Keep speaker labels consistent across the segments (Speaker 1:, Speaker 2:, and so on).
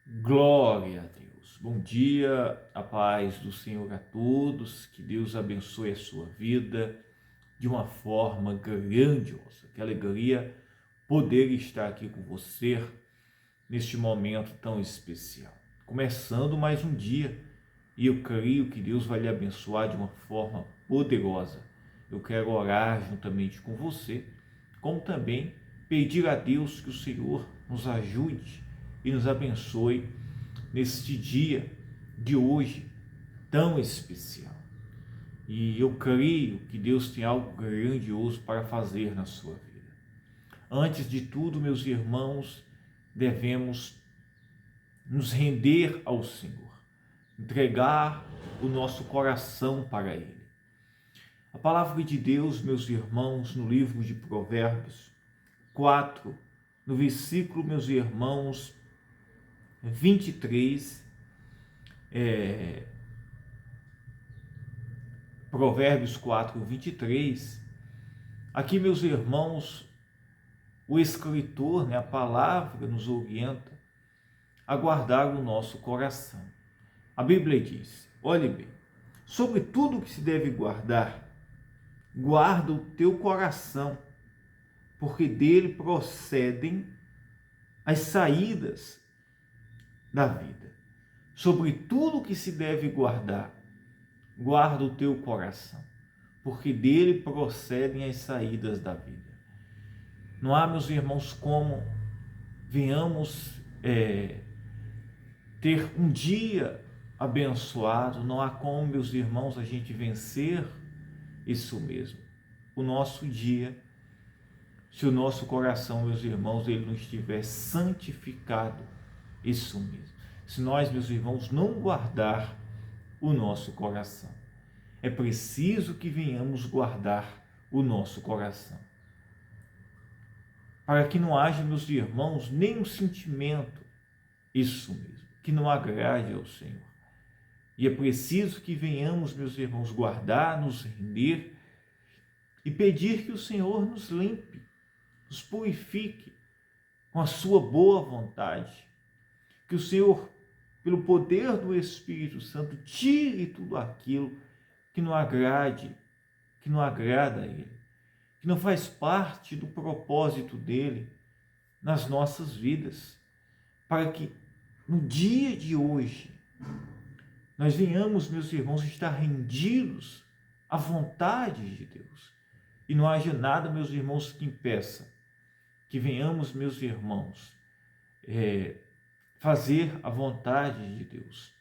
Speaker 1: Glória a Deus. Bom dia, a paz do Senhor a todos, que Deus abençoe a sua vida de uma forma grandiosa. Que alegria poder estar aqui com você neste momento tão especial. Começando mais um dia e eu creio que Deus vai lhe abençoar de uma forma poderosa. Eu quero orar juntamente com você, como também pedir a Deus que o Senhor nos ajude e nos abençoe neste dia de hoje tão especial. E eu creio que Deus tem algo grandioso para fazer na sua vida. Antes de tudo, meus irmãos, devemos nos render ao Senhor, entregar o nosso coração para Ele. A palavra de Deus, meus irmãos, no livro de Provérbios 4, no versículo, meus irmãos, 23, Provérbios 4, 23, aqui, meus irmãos, o escritor, a palavra nos orienta a guardar o nosso coração. A Bíblia diz, olhe bem, sobre tudo que se deve guardar, guarda o teu coração, porque dele procedem as saídas da vida. Sobre tudo que se deve guardar, guarda o teu coração, porque dele procedem as saídas da vida. Não há, meus irmãos, como venhamos ter um dia abençoado, não há como, meus irmãos, a gente vencer isso mesmo, o nosso dia, se o nosso coração, meus irmãos, ele não estiver santificado, isso mesmo. Se nós, meus irmãos, não guardar o nosso coração, é preciso que venhamos guardar o nosso coração, para que não haja, meus irmãos, nenhum sentimento, isso mesmo, que não agrade ao Senhor. E é preciso que venhamos, meus irmãos, guardar, nos render e pedir que o Senhor nos limpe, nos purifique com a sua boa vontade. Que o Senhor, pelo poder do Espírito Santo, tire tudo aquilo que não agrade, que não agrada a Ele, que não faz parte do propósito dEle nas nossas vidas, para que no dia de hoje nós venhamos, meus irmãos, estar rendidos à vontade de Deus e não haja nada, meus irmãos, que impeça que venhamos, meus irmãos, fazer a vontade de Deus.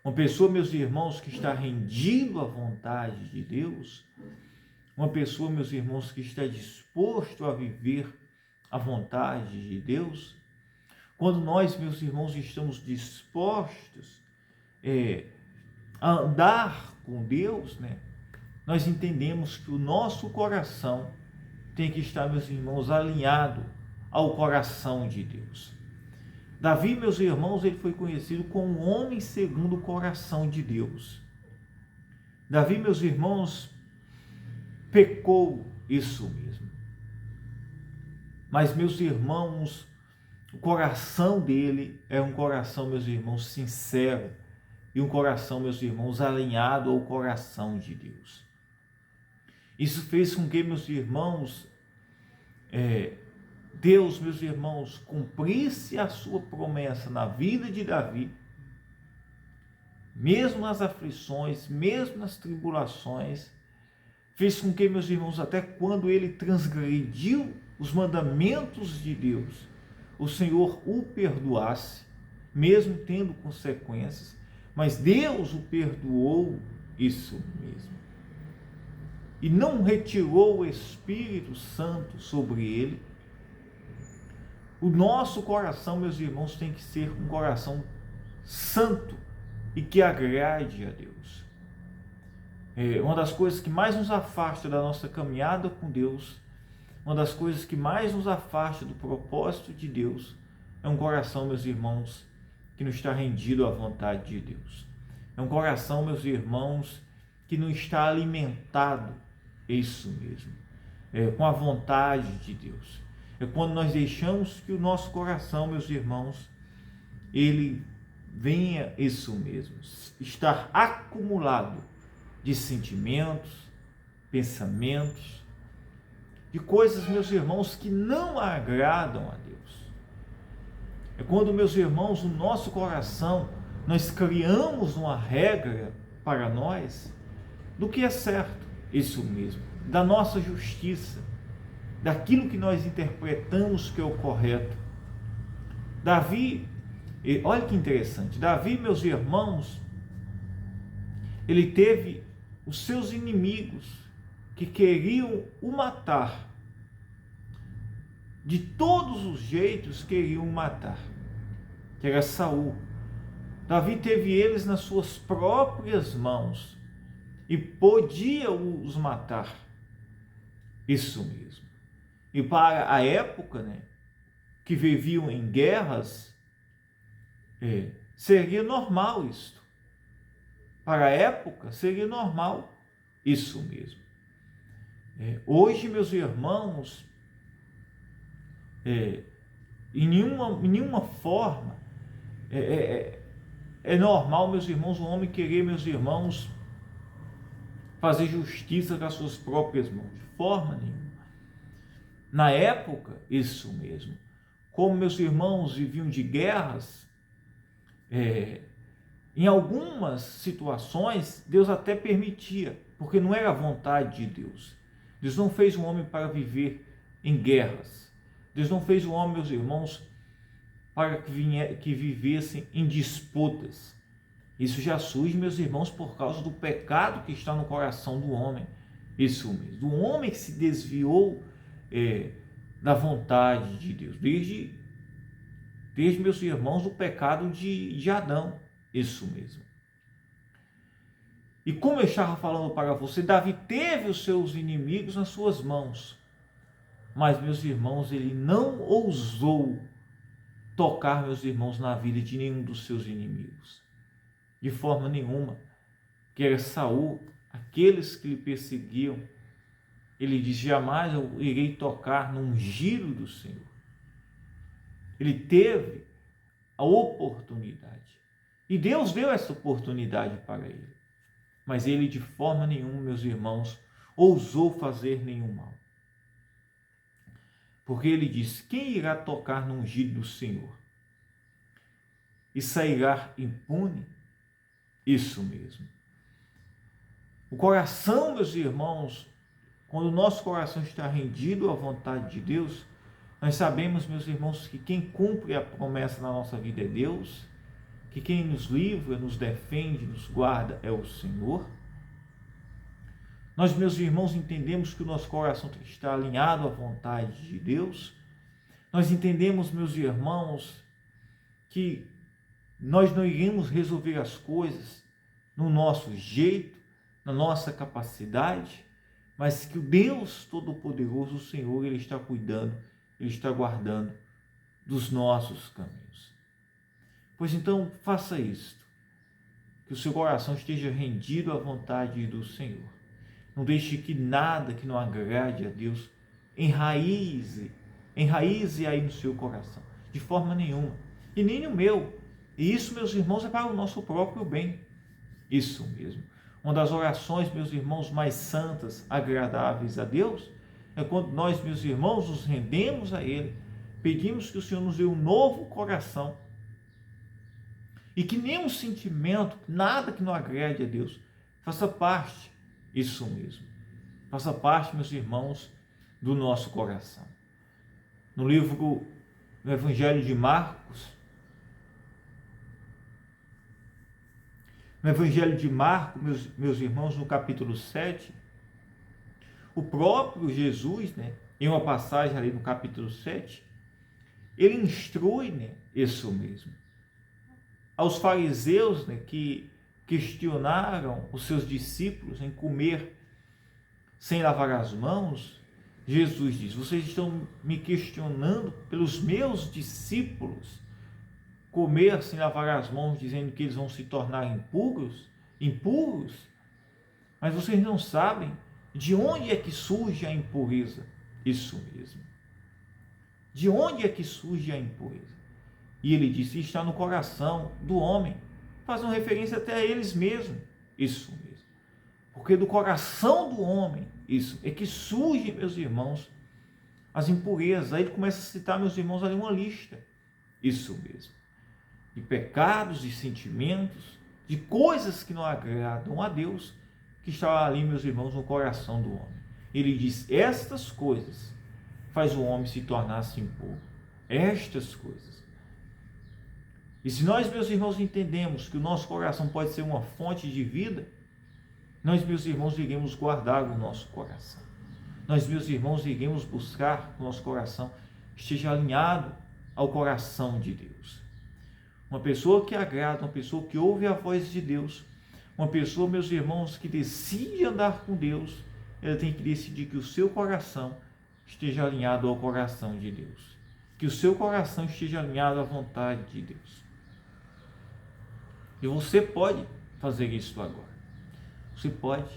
Speaker 1: Uma pessoa, meus irmãos, que está rendido à vontade de Deus, uma pessoa, meus irmãos, que está disposto a viver a vontade de Deus, quando nós, meus irmãos, estamos dispostos a andar com Deus, nós entendemos que o nosso coração tem que estar, meus irmãos, alinhado ao coração de Deus. Davi, meus irmãos, ele foi conhecido como um homem segundo o coração de Deus. Davi, meus irmãos, pecou, isso mesmo. Mas, meus irmãos, o coração dele é um coração, meus irmãos, sincero e um coração, meus irmãos, alinhado ao coração de Deus. Isso fez com que, meus irmãos, Deus, meus irmãos, cumprisse a sua promessa na vida de Davi, mesmo nas aflições, mesmo nas tribulações, fez com que, meus irmãos, até quando ele transgrediu os mandamentos de Deus, o Senhor o perdoasse, mesmo tendo consequências, mas Deus o perdoou, isso mesmo. E não retirou o Espírito Santo sobre ele. O nosso coração, meus irmãos, tem que ser um coração santo e que agrade a Deus. Uma das coisas que mais nos afasta da nossa caminhada com Deus, uma das coisas que mais nos afasta do propósito de Deus, é um coração, meus irmãos, que não está rendido à vontade de Deus. É um coração, meus irmãos, que não está alimentado, isso mesmo, com a vontade de Deus. É quando nós deixamos que o nosso coração, meus irmãos, ele venha, isso mesmo, estar acumulado de sentimentos, pensamentos, de coisas, meus irmãos, que não agradam a Deus. É quando, meus irmãos, o nosso coração, nós criamos uma regra para nós do que é certo, isso mesmo, da nossa justiça, daquilo que nós interpretamos que é o correto. Davi, olha que interessante, Davi, meus irmãos, ele teve os seus inimigos que queriam o matar. De todos os jeitos queriam o matar, que era Saul. Davi teve eles nas suas próprias mãos e podia os matar. Isso mesmo. E para a época, que viviam em guerras, seria normal isto. Para a época, seria normal isso mesmo. Hoje, meus irmãos, em nenhuma forma é normal, meus irmãos, um homem querer, meus irmãos, fazer justiça com as suas próprias mãos, de forma nenhuma. Na época, isso mesmo, como meus irmãos viviam de guerras, em algumas situações, Deus até permitia, porque não era a vontade de Deus. Deus não fez um homem para viver em guerras. Deus não fez um homem, meus irmãos, para que vivessem em disputas. Isso já surge, meus irmãos, por causa do pecado que está no coração do homem. Isso mesmo, do homem que se desviou da vontade de Deus. Desde, meus irmãos, o pecado de Adão. Isso mesmo. E como eu estava falando para você, Davi teve os seus inimigos nas suas mãos. Mas, meus irmãos, ele não ousou tocar, meus irmãos, na vida de nenhum dos seus inimigos. De forma nenhuma. Que era Saul, aqueles que lhe perseguiam. Ele diz: jamais eu irei tocar no ungido do Senhor. Ele teve a oportunidade. E Deus deu essa oportunidade para ele. Mas ele, de forma nenhuma, meus irmãos, ousou fazer nenhum mal. Porque ele diz: quem irá tocar no ungido do Senhor e sairá impune? Isso mesmo. O coração, meus irmãos, quando o nosso coração está rendido à vontade de Deus, nós sabemos, meus irmãos, que quem cumpre a promessa na nossa vida é Deus, que quem nos livra, nos defende, nos guarda é o Senhor. Nós, meus irmãos, entendemos que o nosso coração tem que estar alinhado à vontade de Deus. Nós entendemos, meus irmãos, que nós não iremos resolver as coisas no nosso jeito, na nossa capacidade, mas que o Deus Todo-Poderoso, o Senhor, Ele está cuidando, Ele está guardando dos nossos caminhos. Pois então, faça isto, que o seu coração esteja rendido à vontade do Senhor. Não deixe que nada que não agrade a Deus enraize aí no seu coração, de forma nenhuma, e nem no meu. E isso, meus irmãos, é para o nosso próprio bem. Isso mesmo. Uma das orações, meus irmãos, mais santas, agradáveis a Deus, é quando nós, meus irmãos, nos rendemos a Ele, pedimos que o Senhor nos dê um novo coração, e que nenhum sentimento, nada que não agrade a Deus, faça parte, isso mesmo, faça parte, meus irmãos, do nosso coração. No Evangelho de Marcos, meus irmãos, no capítulo 7, o próprio Jesus, em uma passagem ali no capítulo 7, ele instrui, isso mesmo, aos fariseus, que questionaram os seus discípulos em comer sem lavar as mãos. Jesus diz: vocês estão me questionando pelos meus discípulos comer sem lavar as mãos, dizendo que eles vão se tornar impuros, mas vocês não sabem de onde é que surge a impureza. Isso mesmo. De onde é que surge a impureza? E ele disse, está no coração do homem. Faz uma referência até a eles mesmos. Isso mesmo. Porque do coração do homem, isso, é que surgem, meus irmãos, as impurezas. Aí ele começa a citar, meus irmãos, ali uma lista. Isso mesmo. De pecados e sentimentos, de coisas que não agradam a Deus, que está ali, meus irmãos, no coração do homem. Ele diz, estas coisas faz o homem se tornar-se impuro. Estas coisas. E se nós, meus irmãos, entendemos que o nosso coração pode ser uma fonte de vida, nós, meus irmãos, iremos guardar o nosso coração. Nós, meus irmãos, iremos buscar que o nosso coração esteja alinhado ao coração de Deus. Uma pessoa que agrada, uma pessoa que ouve a voz de Deus, uma pessoa, meus irmãos, que decide andar com Deus, ela tem que decidir que o seu coração esteja alinhado ao coração de Deus. Que o seu coração esteja alinhado à vontade de Deus. E você pode fazer isso agora. Você pode,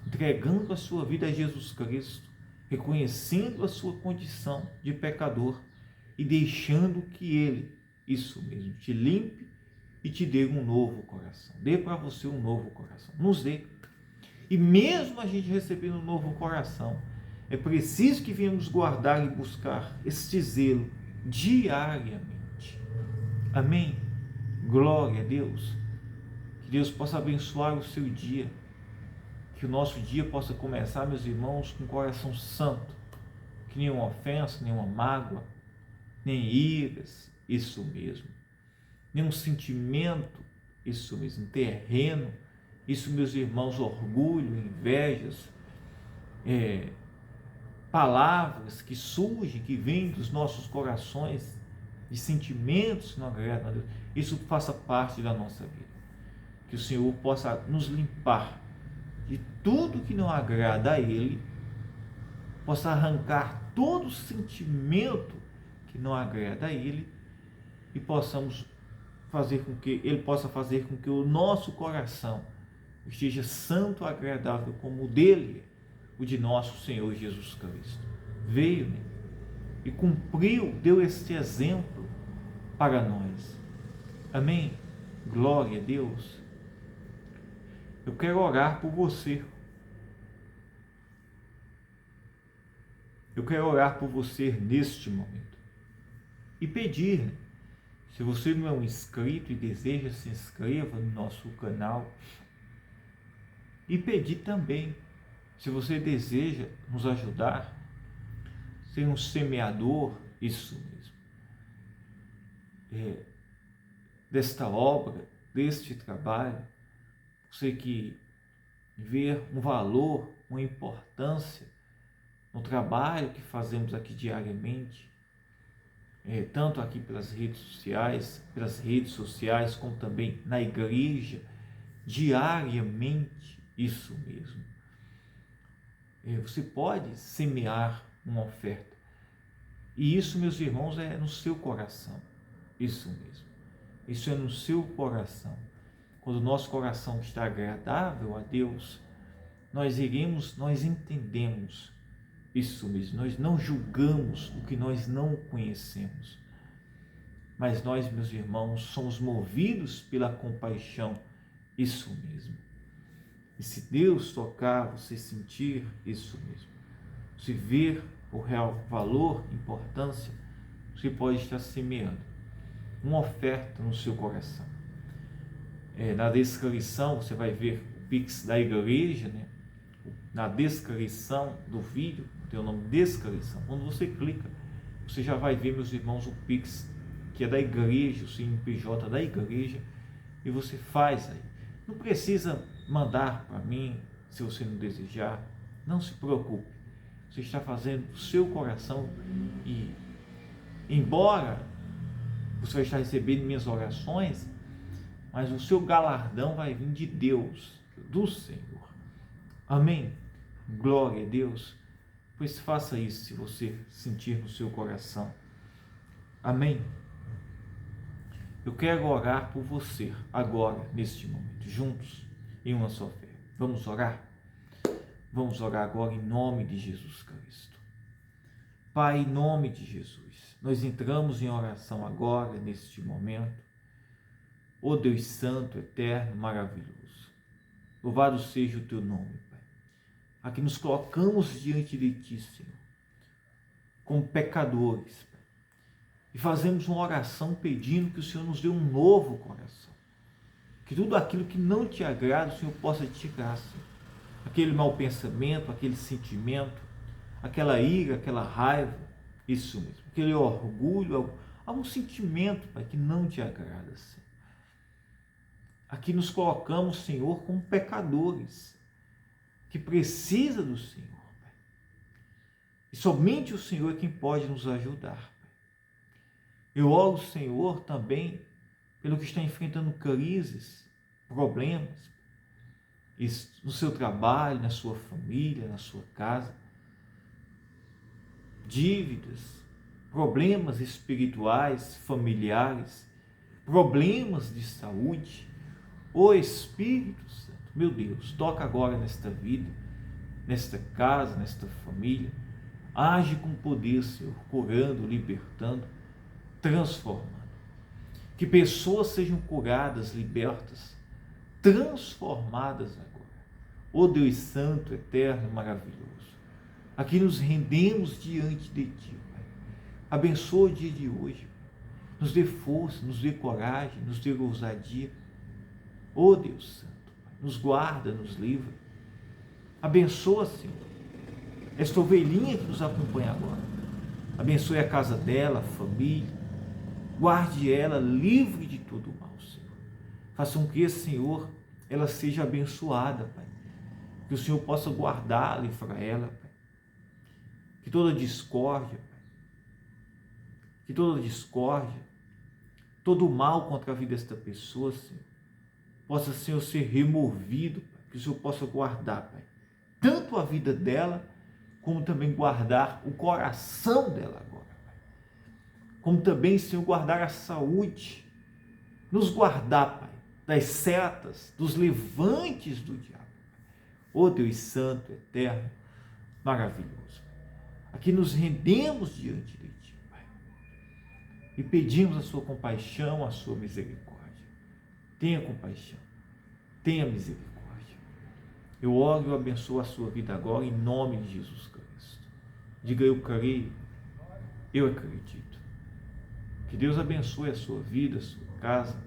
Speaker 1: entregando a sua vida a Jesus Cristo, reconhecendo a sua condição de pecador e deixando que Ele, isso mesmo, te limpe e te dê um novo coração. Dê para você um novo coração. Nos dê. E mesmo a gente recebendo um novo coração, é preciso que venhamos guardar e buscar este zelo diariamente. Amém? Glória a Deus. Que Deus possa abençoar o seu dia. Que o nosso dia possa começar, meus irmãos, com um coração santo. Que nenhuma ofensa, nenhuma mágoa, nem iras, isso mesmo. Nenhum sentimento, isso mesmo, terreno, isso, meus irmãos, orgulho, invejas, palavras que surgem, que vêm dos nossos corações, de sentimentos que não agradam a Deus, isso faça parte da nossa vida. Que o Senhor possa nos limpar de tudo que não agrada a Ele, possa arrancar todo sentimento que não agrada a Ele e possamos fazer com que Ele possa fazer com que o nosso coração esteja santo e agradável como o dele, o de nosso Senhor Jesus Cristo. Veio, né? E cumpriu, deu este exemplo para nós. Amém? Glória a Deus. Eu quero orar por você. Eu quero orar por você neste momento. E pedir, se você não é um inscrito e deseja, se inscreva no nosso canal. E pedir também, se você deseja nos ajudar, ser um semeador, isso mesmo, desta obra, deste trabalho, você que vê um valor, uma importância no trabalho que fazemos aqui diariamente, tanto aqui pelas redes sociais, como também na igreja, diariamente, isso mesmo. Você pode semear uma oferta. E isso, meus irmãos, é no seu coração. Isso mesmo. Isso é no seu coração. Quando o nosso coração está agradável a Deus, nós entendemos isso mesmo. Nós não julgamos o que nós não conhecemos. Mas nós, meus irmãos, somos movidos pela compaixão. Isso mesmo. E se Deus tocar, você sentir isso mesmo, se ver o real valor, importância, você pode estar semeando uma oferta no seu coração. Na descrição você vai ver o Pix da igreja, né? Na descrição do vídeo, tem o nome descrição. Quando você clica, você já vai ver, meus irmãos, o Pix, que é da igreja, o CNPJ da igreja, e você faz aí. Não precisa mandar para mim, se você não desejar, não se preocupe. Você está fazendo do seu coração e, embora você vai estar recebendo minhas orações, mas o seu galardão vai vir de Deus, do Senhor. Amém? Glória a Deus. Pois faça isso se você sentir no seu coração. Amém? Eu quero orar por você agora, neste momento, juntos, em uma só fé. Vamos orar? Vamos orar agora em nome de Jesus Cristo. Pai, em nome de Jesus, nós entramos em oração agora, neste momento. Ó Deus Santo, Eterno, maravilhoso, louvado seja o Teu nome, Pai. Aqui nos colocamos diante de Ti, Senhor, como pecadores, Pai, e fazemos uma oração pedindo que o Senhor nos dê um novo coração, que tudo aquilo que não Te agrada, o Senhor possa tirar, Senhor. Aquele mau pensamento, aquele sentimento, aquela ira, aquela raiva, isso mesmo, aquele orgulho, algum sentimento, Pai, que não Te agrada, Senhor. Aqui nos colocamos, Senhor, como pecadores, que precisa do Senhor, Pai. E somente o Senhor é quem pode nos ajudar, Pai. Eu oro, Senhor, também pelo que está enfrentando crises, problemas, no seu trabalho, na sua família, na sua casa, dívidas, problemas espirituais, familiares, problemas de saúde. Ó Espírito Santo, meu Deus, toca agora nesta vida, nesta casa, nesta família, age com poder, Senhor, curando, libertando, transformando. Que pessoas sejam curadas, libertas, transformadas agora. Ó Deus Santo, Eterno, maravilhoso, aqui nos rendemos diante de Ti, Pai. Abençoa o dia de hoje, nos dê força, nos dê coragem, nos dê ousadia. Ó Deus Santo, nos guarda, nos livra. Abençoa, Senhor, esta ovelhinha que nos acompanha agora. Abençoe a casa dela, a família. Guarde ela livre de todo o mal, Senhor. Faça com que, Senhor, ela seja abençoada, Pai. Que o Senhor possa guardar, livrar ela, Pai. Que toda discórdia, Pai, que toda discórdia, todo o mal contra a vida desta pessoa, Senhor, possa, Senhor, ser removido, Pai. Que o Senhor possa guardar, Pai, tanto a vida dela, como também guardar o coração dela agora, Pai. Como também, Senhor, guardar a saúde, nos guardar, Pai, das setas, dos levantes do diabo. Ó Deus Santo, Eterno, maravilhoso. Aqui nos rendemos diante de Ti, Pai, e pedimos a Sua compaixão, a Sua misericórdia. Tenha compaixão, tenha misericórdia. Eu oro e eu abençoo a sua vida agora, em nome de Jesus Cristo. Diga: eu creio, eu acredito. Que Deus abençoe a sua vida, a sua casa,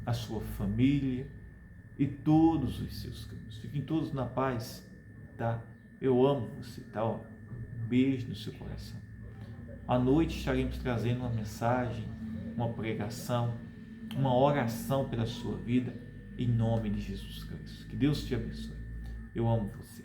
Speaker 1: a sua família e todos os seus caminhos. Fiquem todos na paz, tá? Eu amo você, tá? Um beijo no seu coração. À noite estaremos trazendo uma mensagem, uma pregação, uma oração pela sua vida, em nome de Jesus Cristo. Que Deus te abençoe. Eu amo você.